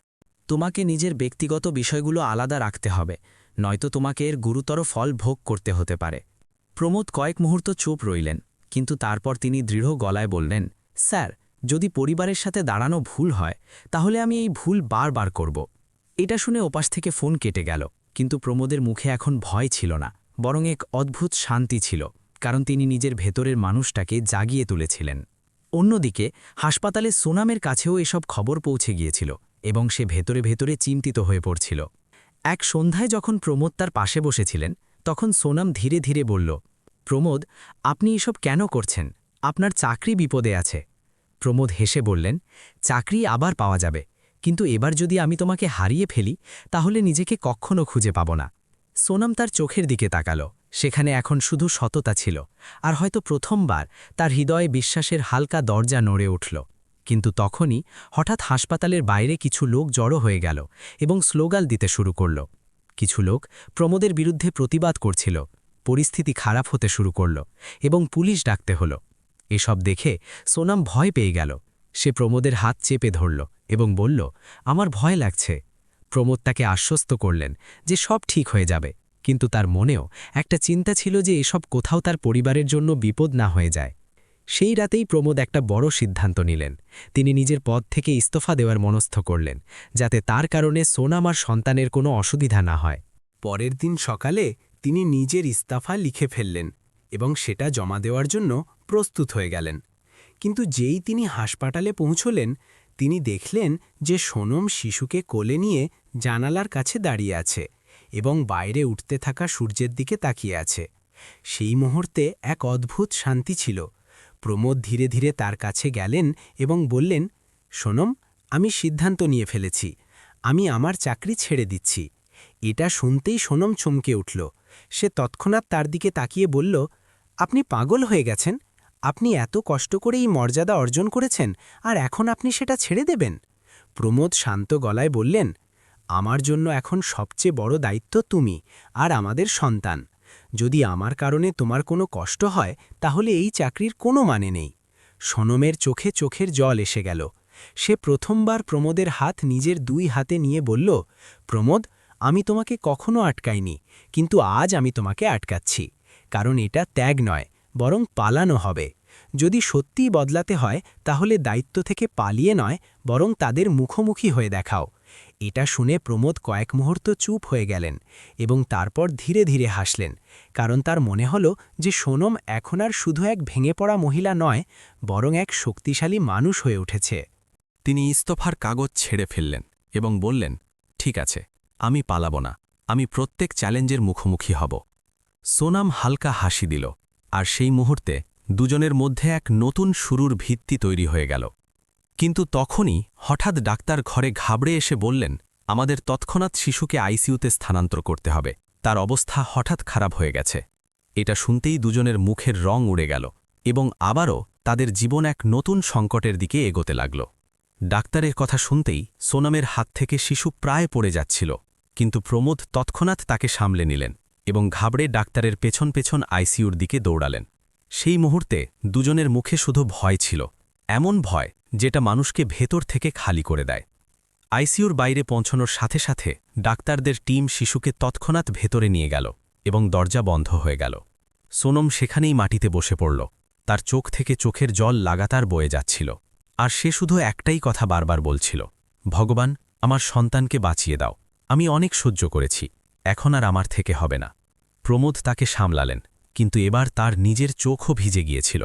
তোমাকে নিজের ব্যক্তিগত বিষয়গুলো আলাদা রাখতে হবে, নয়তো তোমাকে এর গুরুতর ফল ভোগ করতে হতে পারে। প্রমোদ কয়েক মুহূর্ত চুপ রইলেন, কিন্তু তারপর তিনি দৃঢ় গলায় বললেন, স্যার, যদি পরিবারের সাথে দাঁড়ানো ভুল হয়, তাহলে আমি এই ভুল বারবার করব। এটা শুনে ওপাশ থেকে ফোন কেটে গেল, কিন্তু প্রমোদের মুখে এখন ভয় ছিল না, বরং এক অদ্ভুত শান্তি ছিল, কারণ তিনি নিজের ভেতরের মানুষটাকে জাগিয়ে তুলেছিলেন। অন্যদিকে হাসপাতালে সোনামের কাছেও এসব খবর পৌঁছে গিয়েছিল এবং সে ভেতরে ভেতরে চিন্তিত হয়ে পড়ছিল। এক সন্ধ্যায় যখন প্রমোদ তার পাশে বসেছিলেন, তখন সোনাম ধীরে ধীরে বলল, প্রমোদ, আপনি এসব কেন করছেন? আপনার চাকরি বিপদে আছে। প্রমোদ হেসে বললেন, চাকরি আবার পাওয়া যাবে, কিন্তু এবার যদি আমি তোমাকে হারিয়ে ফেলি তাহলে নিজেকে কখনো খুঁজে পাব না। সোনাম তার চোখের দিকে তাকালো। সেখানে এখন শুধু সততা ছিল, আর হয়তো প্রথমবার তার হৃদয়ে বিশ্বাসের হালকা দরজা নড়ে উঠল। কিন্তু তখনই হঠাৎ হাসপাতালের বাইরে কিছু লোক জড়ো হয়ে গেল এবং স্লোগান দিতে শুরু করল। কিছু লোক প্রমোদের বিরুদ্ধে প্রতিবাদ করছিল। পরিস্থিতি খারাপ হতে শুরু করল এবং পুলিশ ডাকতে হলো। এসব দেখে সোনাম ভয় পেয়ে গেল। সে প্রমোদের হাত চেপে ধরল এবং বলল, আমার ভয় লাগছে। প্রমোদ তাকে আশ্বস্ত করলেন যে সব ঠিক হয়ে যাবে, কিন্তু তার মনেও একটা চিন্তা ছিল যে এসব কোথাও তার পরিবারের জন্য বিপদ না হয়ে যায়। সেই রাতেই প্রমোদ একটা বড় সিদ্ধান্ত নিলেন। তিনি নিজের পদ থেকে ইস্তফা দেওয়ার মনস্থ করলেন, যাতে তার কারণে সোনাম আর সন্তানের কোনো অসুবিধা না হয়। পরের দিন সকালে তিনি নিজের ইস্তফা লিখে ফেললেন এবং সেটা জমা দেওয়ার জন্য প্রস্তুত হয়ে গেলেন। কিন্তু যেই তিনি হাসপাতালে পৌঁছলেন, তিনি দেখলেন যে সোনম শিশুকে কোলে নিয়ে জানালার কাছে দাঁড়িয়ে আছে এবং বাইরে উঠতে থাকা সূর্যের দিকে তাকিয়ে আছে। সেই মুহূর্তে এক অদ্ভুত শান্তি ছিল। প্রমোদ ধীরে ধীরে তার কাছে গেলেন এবং বললেন, সোনম, আমি সিদ্ধান্ত নিয়ে ফেলেছি, আমি আমার চাকরি ছেড়ে দিচ্ছি। এটা শুনতেই সোনম চমকে উঠল। সে তৎক্ষণাৎ তার দিকে তাকিয়ে বলল, আপনি পাগল হয়ে গেছেন? আপনি এত কষ্ট করে এই মর্যাদা অর্জন করেছেন, আর এখন আপনি সেটা ছেড়ে দেবেন? প্রমোদ শান্ত গলায় বললেন, আমার জন্য এখন সবচেয়ে বড় দায়িত্ব তুমি আর আমাদের সন্তান। যদি আমার কারণে তোমার কোনো কষ্ট হয় তাহলে এই চাকরির কোনো মানে নেই। সোনমের চোখে চোখের জল এসে গেল। সে প্রথমবার প্রমোদের হাত নিজের দুই হাতে নিয়ে বলল, প্রমোদ, আমি তোমাকে কখনো আটকাইনি, কিন্তু আজ আমি তোমাকে আটকাচ্ছি। কারণ এটা ত্যাগ নয়, বরং পালানো হবে। যদি সত্যিই বদলাতে হয় তাহলে দায়িত্ব থেকে পালিয়ে নয়, বরং তাদের মুখোমুখি হয়ে দেখাও। এটা শুনে প্রমোদ কয়েক মুহূর্ত চুপ হয়ে গেলেন এবং তারপর ধীরে ধীরে হাসলেন, কারণ তার মনে হল যে সোনম এখন আর শুধু এক ভেঙে পড়া মহিলা নয়, বরং এক শক্তিশালী মানুষ হয়ে উঠেছে। তিনি ইস্তফার কাগজ ছেড়ে ফেললেন এবং বললেন, ঠিক আছে, আমি পালাব না, আমি প্রত্যেক চ্যালেঞ্জের মুখোমুখি হব। সোনাম হালকা হাসি দিল, আর সেই মুহূর্তে দুজনের মধ্যে এক নতুন শুরুর ভিত্তি তৈরি হয়ে গেল। কিন্তু তখনই হঠাৎ ডাক্তার ঘরে ঘাবড়ে এসে বললেন, আমাদের তৎক্ষণাৎ শিশুকে আইসিইউতে স্থানান্তর করতে হবে, তার অবস্থা হঠাৎ খারাপ হয়ে গেছে। এটা শুনতেই দুজনের মুখের রং উড়ে গেল এবং আবারও তাদের জীবন এক নতুন সংকটের দিকে এগোতে লাগল। ডাক্তারের কথা শুনতেই সোনামের হাত থেকে শিশু প্রায় পড়ে যাচ্ছিল, কিন্তু প্রমোদ তৎক্ষণাৎ তাকে সামলে নিলেন এবং ঘাবড়ে ডাক্তারের পেছন পেছন আইসিইউর দিকে দৌড়ালেন। সেই মুহূর্তে দুজনের মুখে শুধু ভয় ছিল, এমন ভয় যেটা মানুষকে ভেতর থেকে খালি করে দেয়। আইসিইউর বাইরে পৌঁছানোর সাথে সাথে ডাক্তারদের টিম শিশুকে তৎক্ষণাৎ ভেতরে নিয়ে গেল এবং দরজা বন্ধ হয়ে গেল। সোনম সেখানেই মাটিতে বসে পড়ল। তার চোখ থেকে চোখের জল লাগাতার বয়ে যাচ্ছিল, আর সে শুধু একটাই কথা বারবার বলছিল, ভগবান, আমার সন্তানকে বাঁচিয়ে দাও, আমি অনেক সহ্য করেছি, এখন আর আমার থেকে হবে না। প্রমোদ তাকে সামলালেন, কিন্তু এবার তার নিজের চোখও ভিজে গিয়েছিল,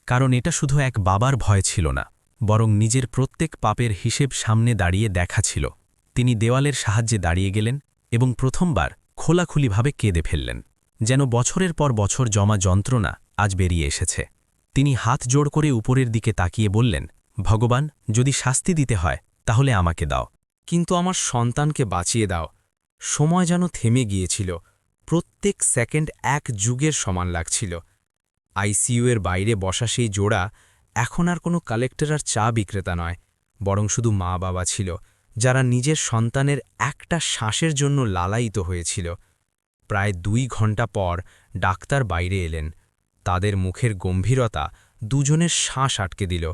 কারণ এটা শুধু এক বাবার ভয় ছিল না, বরং নিজের প্রত্যেক পাপের হিসেব সামনে দাঁড়িয়ে দেখা ছিল। তিনি দেওয়ালের সাহায্যে দাঁড়িয়ে গেলেন এবং প্রথমবার খোলাখুলিভাবে কেঁদে ফেললেন, যেন বছরের পর বছর জমা যন্ত্রণা আজ বেরিয়ে এসেছে। তিনি হাত জোড় করে উপরের দিকে তাকিয়ে বললেন, ভগবান, যদি শাস্তি দিতে হয় তাহলে আমাকে দাও, কিন্তু আমার সন্তানকে বাঁচিয়ে দাও। সময় যেন থেমে গিয়েছিল, প্রত্যেক সেকেন্ড এক যুগের সমান লাগছিল। আইসিইউয়ের বাইরে বসা সেই জোড়া এখন আর কোনো কালেক্টর আর চা বিক্রেতা নয়, বরং শুধু মা বাবা ছিল, যারা নিজের সন্তানের একটা শ্বাসের জন্য লালায়িত হয়েছিল। প্রায় 2 ঘণ্টা পর ডাক্তার বাইরে এলেন। তাদের মুখের গম্ভীরতা দুজনের শ্বাস আটকে দিল।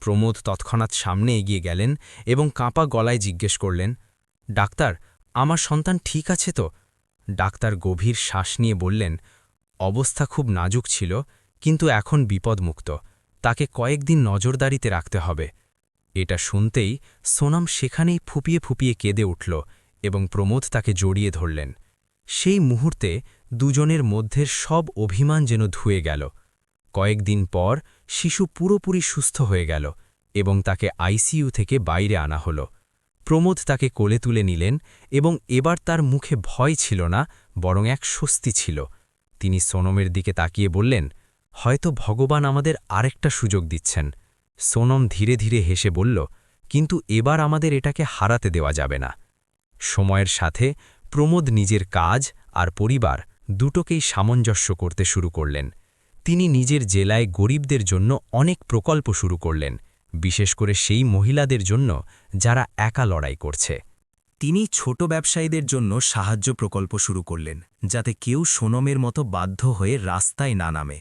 প্রমোদ তৎক্ষণাৎ সামনে এগিয়ে গেলেন এবং কাঁপা গলায় জিজ্ঞেস করলেন, ডাক্তার, আমার সন্তান ঠিক আছে তো? ডাক্তার গভীর শ্বাস নিয়ে বললেন, অবস্থা খুব নাজুক ছিল, কিন্তু এখন বিপদমুক্ত, তাকে কয়েকদিন নজরদারিতে রাখতে হবে। এটা শুনতেই সোনাম সেখানেই ফুপিয়ে ফুপিয়ে কেঁদে উঠল এবং প্রমোদ তাকে জড়িয়ে ধরলেন। সেই মুহূর্তে দুজনের মধ্যে সব অভিমান যেন ধুয়ে গেল। কয়েকদিন পর শিশু পুরোপুরি সুস্থ হয়ে গেল এবং তাকে আইসিইউ থেকে বাইরে আনা হল। প্রমোদ তাকে কোলে তুলে নিলেন এবং এবার তার মুখে ভয় ছিল না, বরং এক স্বস্তি ছিল। তিনি সোনমের দিকে তাকিয়ে বললেন, হয়তো ভগবান আমাদের আরেকটা সুযোগ দিচ্ছেন। সোনম ধীরে ধীরে হেসে বলল, কিন্তু এবার আমাদের এটাকে হারাতে দেওয়া যাবে না। সময়ের সাথে প্রমোদ নিজের কাজ আর পরিবার দুটোকেই সামঞ্জস্য করতে শুরু করলেন। তিনি নিজের জেলায় গরিবদের জন্য অনেক প্রকল্প শুরু করলেন, বিশেষ করে সেই মহিলাদের জন্য যারা একা লড়াই করছে। তিনি ছোট ব্যবসায়ীদের জন্য সাহায্য প্রকল্প শুরু করলেন, যাতে কেউ সোনমের মতো বাধ্য হয়ে রাস্তায় না নামে।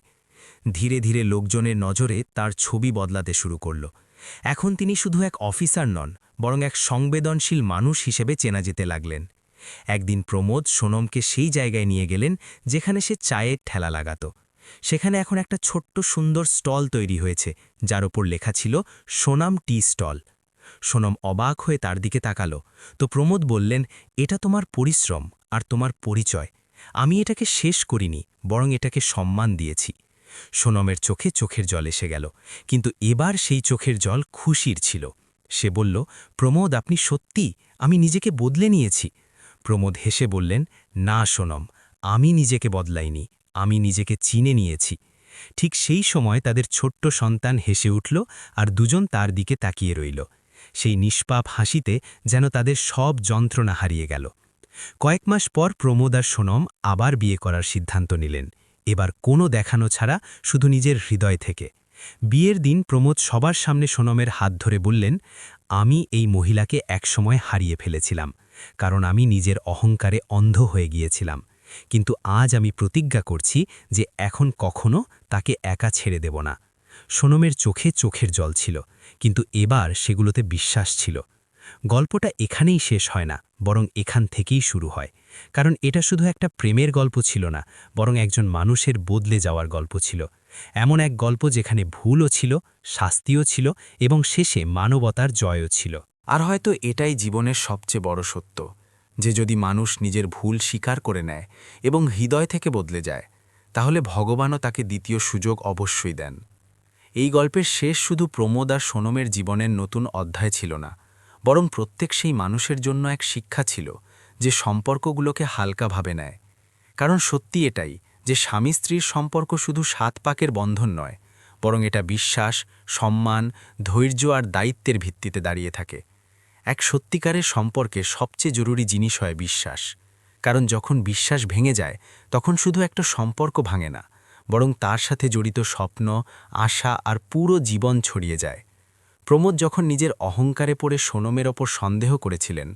ধীরে ধীরে লোকজনের নজরে তার ছবি বদলাতে শুরু করল। এখন তিনি শুধু এক অফিসার নন, বরং এক সংবেদনশীল মানুষ হিসেবে চেনা যেতে লাগলেন। একদিন প্রমোদ সোনমকে সেই জায়গায় নিয়ে গেলেন যেখানে সে চায়ের ঠেলা লাগাত। সেখানে এখন একটা ছোট্ট সুন্দর স্টল তৈরি হয়েছে, যার ওপর লেখা ছিল সোনাম টি স্টল। সোনম অবাক হয়ে তার দিকে তাকালো, তো প্রমোদ বললেন, এটা তোমার পরিশ্রম আর তোমার পরিচয়। আমি এটাকে শেষ করিনি, বরং এটাকে সম্মান দিয়েছি। সোনমের চোখে চোখের জল এসে গেল, কিন্তু এবার সেই চোখের জল খুশির ছিল। সে বলল, প্রমোদ, আপনি সত্যি, আমি নিজেকে বদলে নিয়েছি। প্রমোদ হেসে বললেন, না সোনম, আমি নিজেকে বদলাইনি, আমি নিজেকে চিনে নিয়েছি। ঠিক সেই সময় তাদের ছোট্ট সন্তান হেসে উঠল, আর দুজন তার দিকে তাকিয়ে রইল। সেই নিষ্পাপ হাসিতে যেন তাদের সব যন্ত্রণা হারিয়ে গেল। কয়েক মাস পর প্রমোদ আর সোনম আবার বিয়ে করার সিদ্ধান্ত নিলেন, এবার কোনো দেখানো ছাড়া, শুধু নিজের হৃদয় থেকে। বিয়ের দিন প্রমোদ সবার সামনে সোনমের হাত ধরে বললেন, আমি এই মহিলাকে একসময় হারিয়ে ফেলেছিলাম, কারণ আমি নিজের অহংকারে অন্ধ হয়ে গিয়েছিলাম। কিন্তু আজ আমি প্রতিজ্ঞা করছি যে এখন কখনো তাকে একা ছেড়ে দেব না। সোনমের চোখে চোখের জল ছিল, কিন্তু এবার সেগুলোতে বিশ্বাস ছিল। গল্পটা এখানেই শেষ হয় না, বরং এখান থেকেই শুরু হয়। কারণ এটা শুধু একটা প্রেমের গল্প ছিল না, বরং একজন মানুষের বদলে যাওয়ার গল্প ছিল। এমন এক গল্প যেখানে ভুলও ছিল, শাস্তিও ছিল, এবং শেষে মানবতার জয়ও ছিল। আর হয়তো এটাই জীবনের সবচেয়ে বড় সত্য, যে যদি মানুষ নিজের ভুল স্বীকার করে নেয় এবং হৃদয় থেকে বদলে যায়, তাহলে ভগবানও তাকে দ্বিতীয় সুযোগ অবশ্যই দেন। এই গল্পের শেষ শুধু প্রমোদ আর সোনমের জীবনের নতুন অধ্যায় ছিল না, বরং প্রত্যেক সেই মানুষের জন্য এক শিক্ষা ছিল, যে সম্পর্কগুলোকে হালকাভাবে নেয়। কারণ সত্যি এটাই যে স্বামী স্ত্রীর সম্পর্ক শুধু সাত পাকের বন্ধন নয়, বরং এটা বিশ্বাস, সম্মান, ধৈর্য আর দায়িত্বের ভিত্তিতে দাঁড়িয়ে থাকে। এক সত্যিকারের সম্পর্কে সবচেয়ে জরুরি জিনিস হয় বিশ্বাস। কারণ যখন বিশ্বাস ভেঙে যায়, তখন শুধু একটা সম্পর্ক ভাঙে না, বরং তার সাথে জড়িত স্বপ্ন, আশা আর পুরো জীবন ছড়িয়ে যায়। প্রমোদ যখন নিজের অহংকারে পড়ে সোনমের ওপর সন্দেহ করেছিলেন,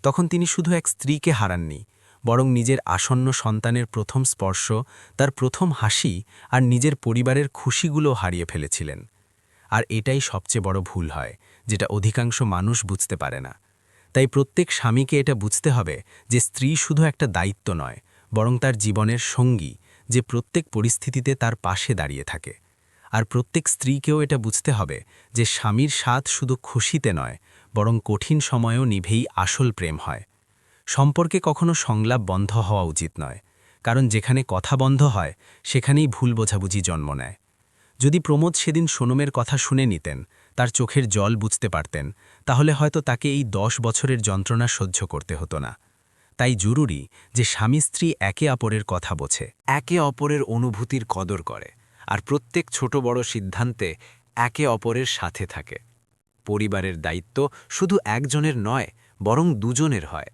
তখন তিনি শুধু এক স্ত্রীকে হারাননি, বরং নিজের আসন্ন সন্তানের প্রথম স্পর্শ, তার প্রথম হাসি আর নিজের পরিবারের খুশিগুলো হারিয়ে ফেলেছিলেন। আর এটাই সবচেয়ে বড় ভুল হয়, যেটা অধিকাংশ মানুষ বুঝতে পারে না। তাই প্রত্যেক স্বামীকে এটা বুঝতে হবে যে স্ত্রী শুধু একটা দায়িত্ব নয়, বরং তার জীবনের সঙ্গী, যে প্রত্যেক পরিস্থিতিতে তার পাশে দাঁড়িয়ে থাকে। আর প্রত্যেক স্ত্রীকেও এটা বুঝতে হবে যে স্বামীর স্বাদ শুধু খুশিতে নয়, বরং কঠিন সময়েও নিভেই আসল প্রেম হয়। সম্পর্কে কখনো সংলাপ বন্ধ হওয়া উচিত নয়, কারণ যেখানে কথা বন্ধ হয়, সেখানেই ভুল বোঝাবুঝি জন্ম নেয়। যদি প্রমোদ সেদিন সোনমের কথা শুনে নিতেন, তার চোখের জল বুঝতে পারতেন, তাহলে হয়তো তাকে এই 10 বছরের যন্ত্রণা সহ্য করতে হতো না। তাই জরুরি যে স্বামী স্ত্রী একে অপরের কথা বোঝে, একে অপরের অনুভূতির কদর করে, আর প্রত্যেক ছোট বড় সিদ্ধান্তে একে অপরের সাথে থাকে। পরিবারের দায়িত্ব শুধু একজনের নয়, বরং দুজনের হয়।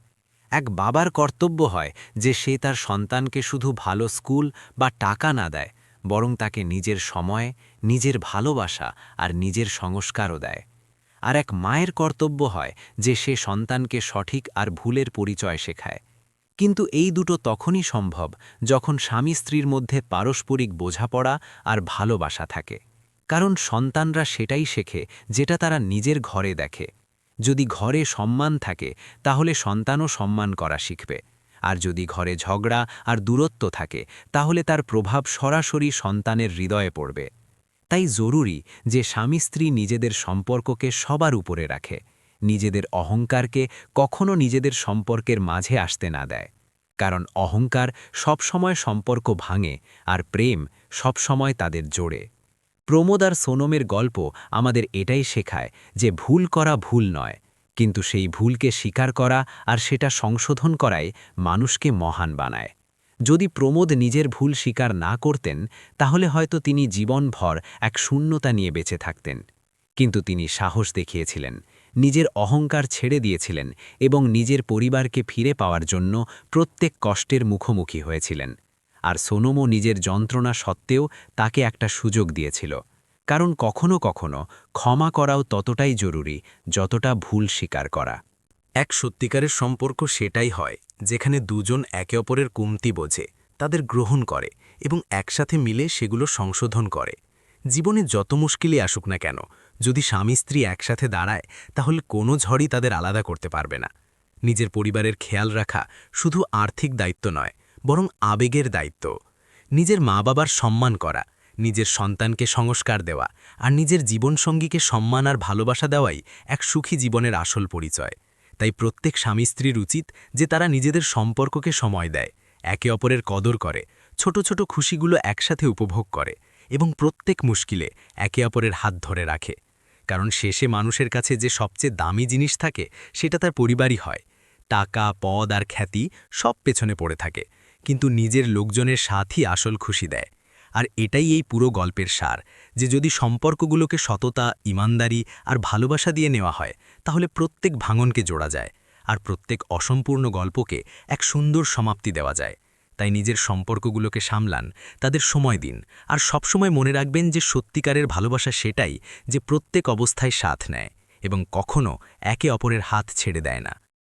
এক বাবার কর্তব্য হয় যে সে তার সন্তানকে শুধু ভালো স্কুল বা টাকা না দেয়, বরং তাকে নিজের সময়, নিজের ভালোবাসা আর নিজের সংস্কারও দেয়। আর এক মায়ের কর্তব্য হয় যে সে সন্তানকে সঠিক আর ভুলের পরিচয় শেখায়। কিন্তু এই দুটো তখনই সম্ভব যখন স্বামী স্ত্রীর মধ্যে পারস্পরিক বোঝাপড়া আর ভালোবাসা থাকে। কারণ সন্তানরা সেটাই শেখে যেটা তারা নিজের ঘরে দেখে। যদি ঘরে সম্মান থাকে, তাহলে সন্তানও সম্মান করা শিখবে। আর যদি ঘরে ঝগড়া আর দূরত্ব থাকে, তাহলে তার প্রভাব সরাসরি সন্তানের হৃদয়ে পড়বে। তাই জরুরি যে স্বামী স্ত্রী নিজেদের সম্পর্ককে সবার উপরে রাখে, নিজেদের অহংকারকে কখনো নিজেদের সম্পর্কের মাঝে আসতে না দেয়। কারণ অহংকার সবসময় সম্পর্ক ভাঙে, আর প্রেম সবসময় তাদের জোড়ে। প্রমোদ আর সোনমের গল্প আমাদের এটাই শেখায় যে ভুল করা ভুল নয়, কিন্তু সেই ভুলকে স্বীকার করা আর সেটা সংশোধন করাই মানুষকে মহান বানায়। যদি প্রমোদ নিজের ভুল স্বীকার না করতেন তাহলে হয়তো তিনি জীবনভর এক শূন্যতা নিয়ে বেঁচে থাকতেন। কিন্তু তিনি সাহস দেখিয়েছিলেন, নিজের অহংকার ছেড়ে দিয়েছিলেন এবং নিজের পরিবারকে ফিরে পাওয়ার জন্য প্রত্যেক কষ্টের মুখোমুখি হয়েছিলেন। আর সোনমও নিজের যন্ত্রণা সত্ত্বেও তাকে একটা সুযোগ দিয়েছিল, কারণ কখনো কখনো ক্ষমা করাও ততটাই জরুরি যতটা ভুল স্বীকার করা। এক সত্যিকারের সম্পর্ক সেটাই হয় যেখানে দুজন একে অপরের কমতি বোঝে, তাদের গ্রহণ করে এবং একসাথে মিলে সেগুলো সংশোধন করে। জীবনে যত মুশকিলই আসুক না কেন, যদি স্বামী স্ত্রী একসাথে দাঁড়ায় তাহলে কোনো ঝড়ই তাদের আলাদা করতে পারবে না। নিজের পরিবারের খেয়াল রাখা শুধু আর্থিক দায়িত্ব নয়, বরং আবেগের দায়িত্ব। নিজের মা বাবার সম্মান করা, নিজের সন্তানকে সংস্কার দেওয়া আর নিজের জীবনসঙ্গীকে সম্মান আর ভালোবাসা দেওয়াই এক সুখী জীবনের আসল পরিচয়। তাই প্রত্যেক স্বামী স্ত্রীর উচিত যে তারা নিজেদের সম্পর্ককে সময় দেয়, একে অপরের কদর করে, ছোট ছোট খুশিগুলো একসাথে উপভোগ করে এবং প্রত্যেক মুশকিলে একে অপরের হাত ধরে রাখে। কারণ শেষে মানুষের কাছে যে সবচেয়ে দামি জিনিস থাকে সেটা তার পরিবারই হয়। টাকা, পদ আর খ্যাতি সব পেছনে পড়ে থাকে, কিন্তু নিজের লোকজনের সাথই আসল খুশি দেয়। আর এটাই এই পুরো গল্পের সার, যে যদি সম্পর্কগুলোকে সততা, ইমানদারি আর ভালোবাসা দিয়ে নেওয়া হয় তাহলে প্রত্যেক ভাঙনকে জোড়া যায় আর প্রত্যেক অসম্পূর্ণ গল্পকে এক সুন্দর সমাপ্তি দেওয়া যায়। তাই নিজের সম্পর্কগুলোকে সামলান, তাদের সময় দিন, আর সবসময় মনে রাখবেন যে সত্যিকারের ভালোবাসা সেটাই যে প্রত্যেক অবস্থায় সাথ নেয় এবং কখনো একে অপরের হাত ছেড়ে দেয় না।